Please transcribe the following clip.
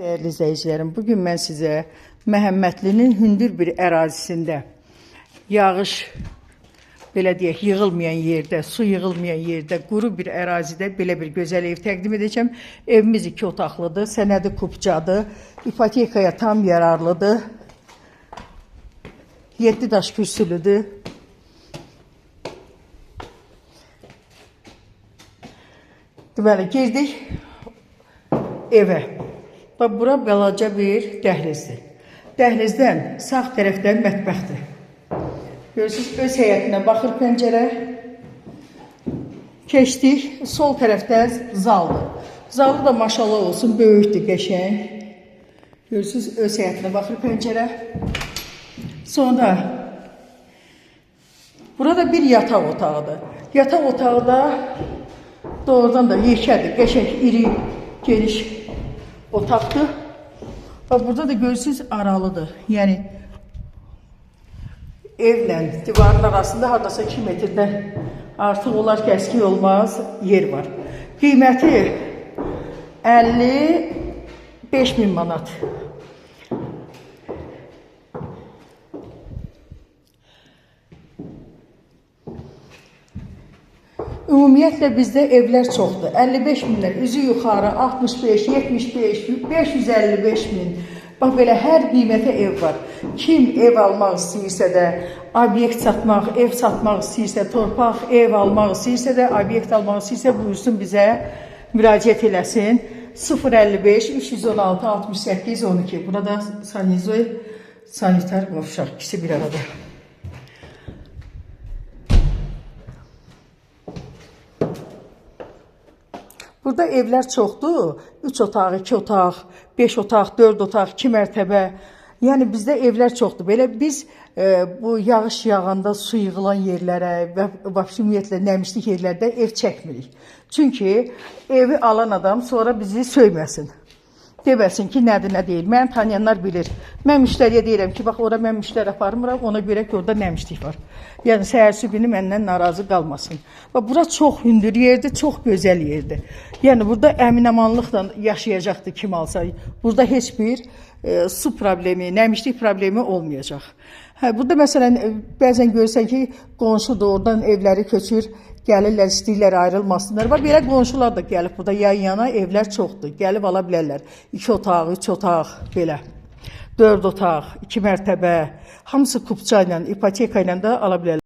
Değerli izləyicilərim, bugün mən sizə Məhəmmədlinin hündür bir ərazisində, yağış, belə deyək, yığılmayan yerdə, su yığılmayan yerdə, quru bir ərazidə belə bir gözəl ev təqdim edəcəm. Evimiz 2 otaqlıdır, sənədi kupcadır, ipotekaya tam yararlıdır, 7 daş kürsülüdür. Deməli, girdik evə. Bax, bura balaca bir dəhlizdir. Dəhlizdən sağ tərəfdən mətbəxdir. Görürsünüz, öz həyətinə baxır pəncərə. Keçdik, sol tərəfdən zaldır. Zalı da maşallah olsun, böyükdür, qəşəng. Görürsünüz, öz həyətinə baxır pəncərə. Sonra, burada bir yataq otağıdır. Yataq otağı da doğrudan da yekədir, qəşəng, iri, geniş otaqdır. Burada da görürsünüz aralıdır. Yəni evlə divarın arasında hardasa 2 metrdən artıq olar ki, əski olmaz yer var. Qiyməti 55.000 manat. Ümumiyyətlə bizdə evlər çoxdur. 55 minlər, üzü yuxarı 65, 75, 555 min. Bax, belə hər qiymətə ev var. Kim ev almaq istəyirsə də, obyekt satmaq, ev satmaq istəyirsə, torpaq, ev almaq istəyirsə də, obyekt almaq istəyirsə, buyursun bizə müraciət eləsin. 055 316 68 12. Burada sanitar qovşaq, ikisi bir arada. Burada evlər çoxdur. 3 otaq, 2 otaq, 5 otaq, 4 otaq, 2 mərtəbə. Yəni bizdə evlər çoxdur. Belə biz bu yağış yağanda su yığılan yerlərə və ümumiyyətlə nəmişlik yerlərdə ev çəkmirik. Çünki evi alan adam sonra bizi söyməsin. Deməsin ki, nədir, nə deyil. Mən tanıyanlar bilir. Mən müştəriyə deyirəm ki, bax, ora mən müştəri aparmıram, ona görə ki, orada nəmişlik var. Yəni, səhərsi günü məndən narazı qalmasın. Bax, bura çox hündür yerdir, çox gözəl yerdir. Yəni, burada əmin-amanlıqla yaşayacaqdır kim alsa. Burada heç bir su problemi, nəmişlik problemi olmayacaq. Burada, məsələn, bəzən görürsən ki, qonşudur, oradan evləri köçür, gəlirlər, istəyirlər, ayrılmasınlar. Bax, belə qonşular da gəlib, burada yan-yana evlər çoxdur, gəlib ala bilərlər. 2 otaq, 3 otaq, belə. 4 otaq, 2 mərtəbə, hamısı kupça ilə, ipoteka ilə də ala bilərlər.